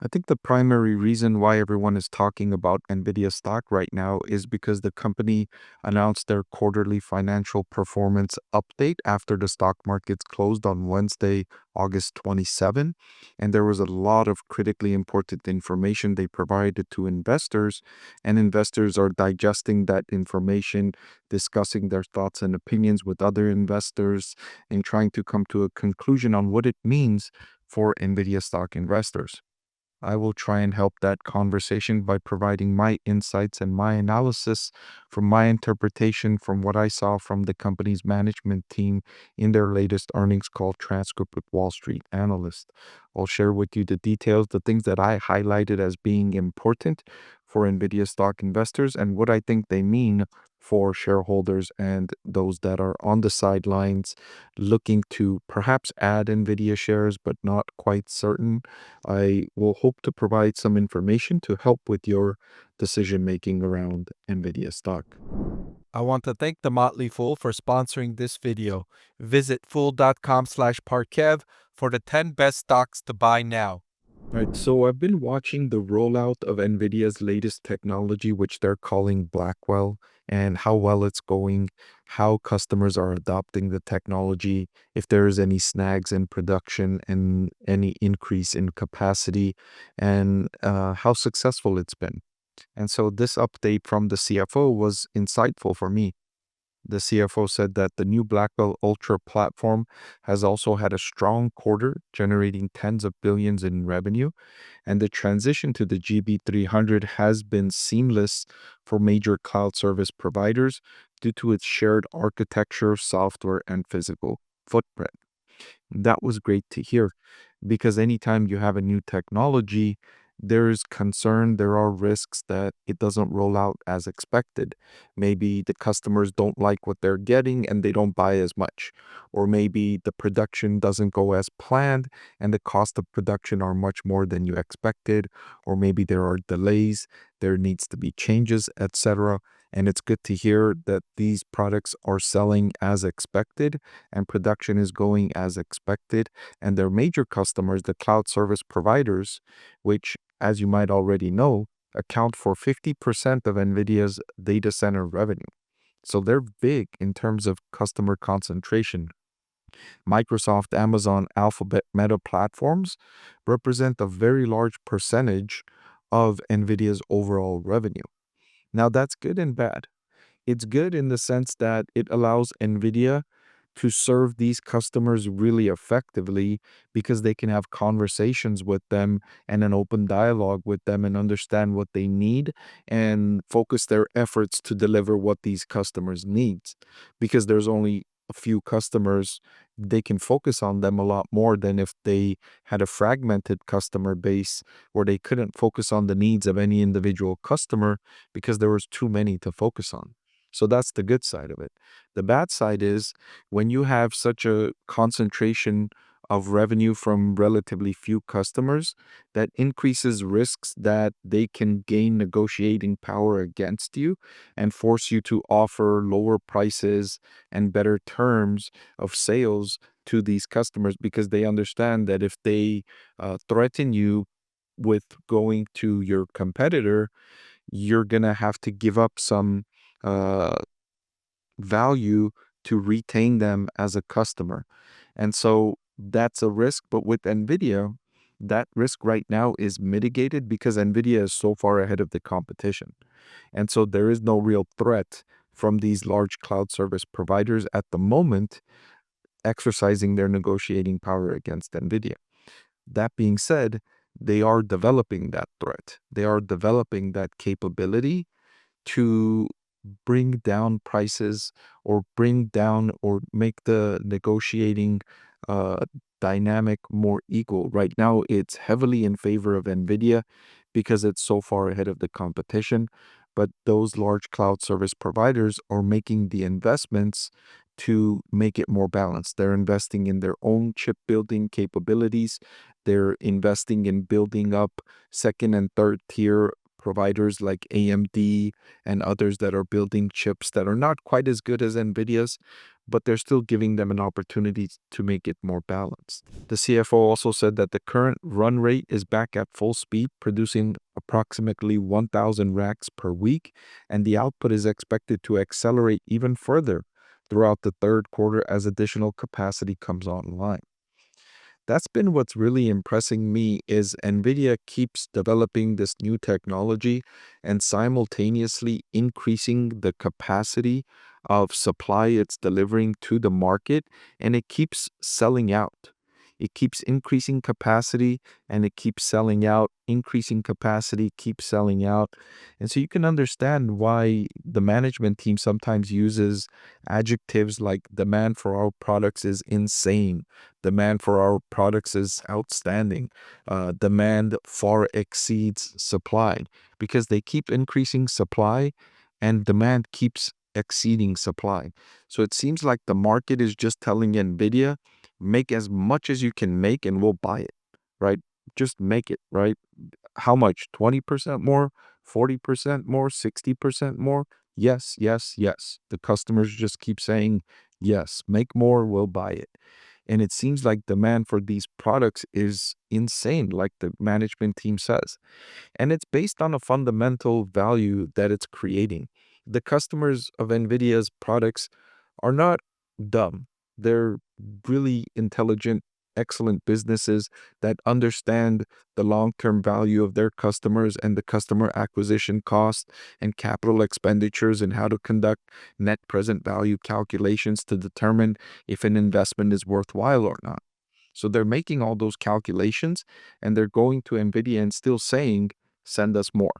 I think the primary reason why everyone is talking about Nvidia stock right now is because the company announced their quarterly financial performance update after the stock markets closed on Wednesday, August 27. And there was a lot of critically important information they provided to investors, and investors are digesting that information, discussing their thoughts and opinions with other investors, and trying to come to a conclusion on what it means for Nvidia stock investors. I will try and help that conversation by providing my insights and my analysis from my interpretation from what I saw from the company's management team in their latest earnings call transcript with Wall Street Analyst. I'll share with you the details, the things that I highlighted as being important for NVIDIA stock investors, and what I think they mean for shareholders and those that are on the sidelines looking to perhaps add NVIDIA shares but not quite certain. I will hope to provide some information to help with your decision making around NVIDIA stock. I want to thank the Motley Fool for sponsoring this video. Visit fool.com/parkev for the 10 best stocks to buy now. Right, so I've been watching the rollout of NVIDIA's latest technology, which they're calling Blackwell, and how well it's going, how customers are adopting the technology, if there is any snags in production and any increase in capacity, and how successful it's been. And so this update from the CFO was insightful for me. The CFO said that the new Blackwell Ultra platform has also had a strong quarter, generating tens of billions in revenue, and the transition to the GB300 has been seamless for major cloud service providers due to its shared architecture, software, and physical footprint. That was great to hear because anytime you have a new technology, there is concern, there are risks that it doesn't roll out as expected. Maybe the customers don't like what they're getting and they don't buy as much. Or maybe the production doesn't go as planned and the cost of production are much more than you expected. Or maybe there are delays, there needs to be changes, etc. And it's good to hear that these products are selling as expected and production is going as expected. And their major customers, the cloud service providers, which, as you might already know, account for 50% of NVIDIA's data center revenue. So they're big in terms of customer concentration. Microsoft, Amazon, Alphabet, Meta platforms represent a very large percentage of NVIDIA's overall revenue. Now, that's good and bad. It's good in the sense that it allows NVIDIA to serve these customers really effectively because they can have conversations with them and an open dialogue with them and understand what they need and focus their efforts to deliver what these customers need. Because there's only a few customers, they can focus on them a lot more than if they had a fragmented customer base where they couldn't focus on the needs of any individual customer because there was too many to focus on. So that's the good side of it. The bad side is when you have such a concentration of revenue from relatively few customers, that increases risks that they can gain negotiating power against you and force you to offer lower prices and better terms of sales to these customers because they understand that if they threaten you with going to your competitor, you're going to have to give up some uh, value to retain them as a customer. And so that's a risk. But with NVIDIA, that risk right now is mitigated because NVIDIA is so far ahead of the competition. And so there is no real threat from these large cloud service providers at the moment exercising their negotiating power against NVIDIA. That being said, they are developing that threat. They are developing that capability to bring down prices or bring down or make the negotiating uh, dynamic more equal. Right now, it's heavily in favor of NVIDIA because it's so far ahead of the competition. But those large cloud service providers are making the investments to make it more balanced. They're investing in their own chip building capabilities. They're investing in building up second and third tier providers like AMD and others that are building chips that are not quite as good as NVIDIA's, but they're still giving them an opportunity to make it more balanced. The CFO also said that the current run rate is back at full speed, producing approximately 1,000 racks per week, and the output is expected to accelerate even further throughout the third quarter as additional capacity comes online. That's been what's really impressing me is Nvidia keeps developing this new technology and simultaneously increasing the capacity of supply it's delivering to the market, and it keeps selling out. It keeps increasing capacity and it keeps selling out, increasing capacity, keeps selling out. And so you can understand why the management team sometimes uses adjectives like demand for our products is insane. Demand for our products is outstanding. Demand far exceeds supply because they keep increasing supply and demand keeps exceeding supply. So it seems like the market is just telling NVIDIA, make as much as you can make and we'll buy it, right? Just make it, right? How much? 20% more, 40% more, 60% more? Yes, yes, yes. The customers just keep saying, yes, make more, we'll buy it. And it seems like demand for these products is insane, like the management team says. And it's based on a fundamental value that it's creating. The customers of NVIDIA's products are not dumb. They're really intelligent, excellent businesses that understand the long-term value of their customers and the customer acquisition cost and capital expenditures and how to conduct net present value calculations to determine if an investment is worthwhile or not. So they're making all those calculations and they're going to NVIDIA and still saying, send us more.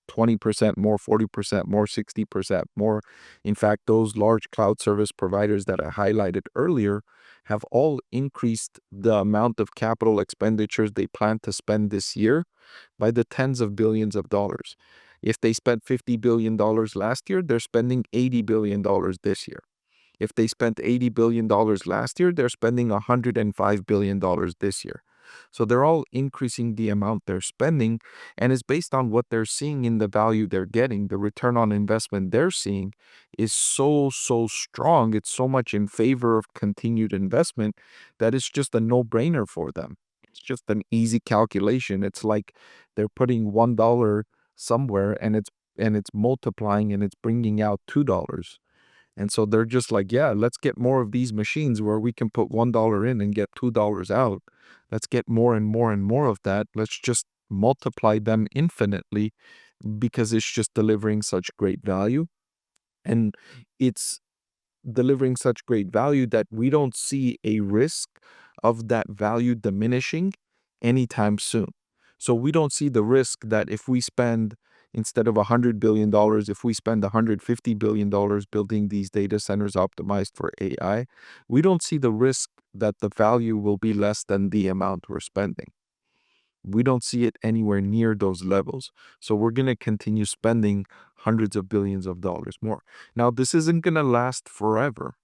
20% more, 40% more, 60% more. In fact, those large cloud service providers that I highlighted earlier have all increased the amount of capital expenditures they plan to spend this year by the tens of billions of dollars. If they spent $50 billion last year, they're spending $80 billion this year. If they spent $80 billion last year, they're spending $105 billion this year. So they're all increasing the amount they're spending, and it's based on what they're seeing in the value they're getting. The return on investment they're seeing is so, so strong. It's so much in favor of continued investment that it's just a no-brainer for them. It's just an easy calculation. It's like they're putting $1 somewhere and it's multiplying and it's bringing out $2. And so they're just like, yeah, let's get more of these machines where we can put $1 in and get $2 out. Let's get more and more and more of that. Let's just multiply them infinitely because it's just delivering such great value. And it's delivering such great value that we don't see a risk of that value diminishing anytime soon. So we don't see the risk that if we spend, instead of $100 billion, if we spend $150 billion building these data centers optimized for AI, we don't see the risk that the value will be less than the amount we're spending. We don't see it anywhere near those levels. So we're going to continue spending hundreds of billions of dollars more. Now, this isn't going to last forever,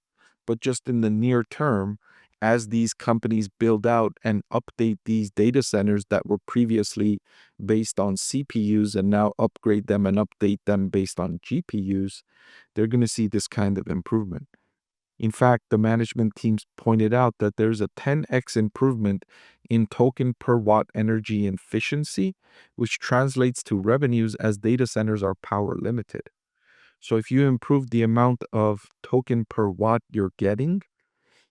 but just in the near term, as these companies build out and update these data centers that were previously based on CPUs and now upgrade them and update them based on GPUs, they're going to see this kind of improvement. In fact, the management teams pointed out that there's a 10x improvement in token per watt energy efficiency, which translates to revenues as data centers are power limited. So if you improve the amount of token per watt you're getting,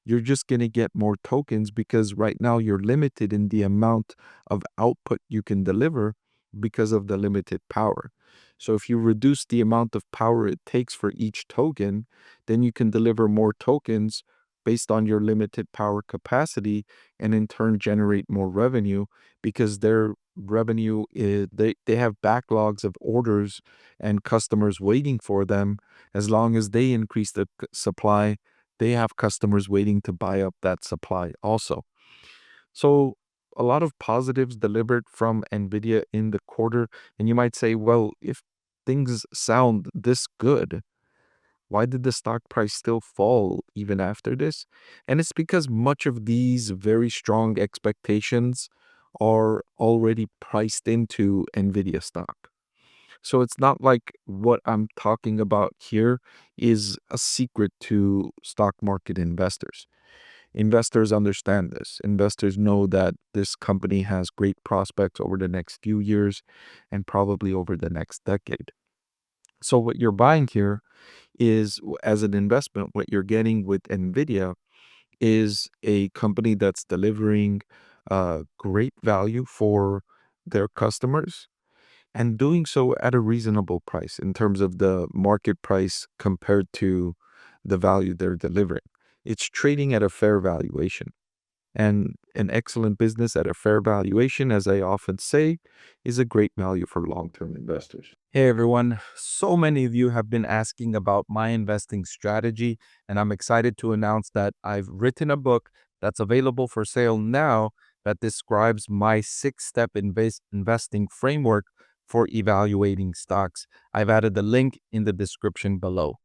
you're just going to get more tokens because right now you're limited in the amount of output you can deliver because of the limited power. So if you reduce the amount of power it takes for each token, then you can deliver more tokens based on your limited power capacity and in turn generate more revenue because their revenue is they have backlogs of orders and customers waiting for them. As long as they increase the supply, they have customers waiting to buy up that supply also. So a lot of positives delivered from Nvidia in the quarter. And you might say, well, if things sound this good, why did the stock price still fall even after this? And it's because much of these very strong expectations are already priced into Nvidia stock. So it's not like what I'm talking about here is a secret to stock market investors. Investors understand this. Investors know that this company has great prospects over the next few years and probably over the next decade. So what you're buying here is as an investment, what you're getting with Nvidia is a company that's delivering great value for their customers and doing so at a reasonable price in terms of the market price compared to the value they're delivering. It's trading at a fair valuation. And an excellent business at a fair valuation, as I often say, is a great value for long term investors. Hey everyone, so many of you have been asking about my investing strategy, and I'm excited to announce that I've written a book that's available for sale now that describes my 6-step investing framework for evaluating stocks. I've added the link in the description below.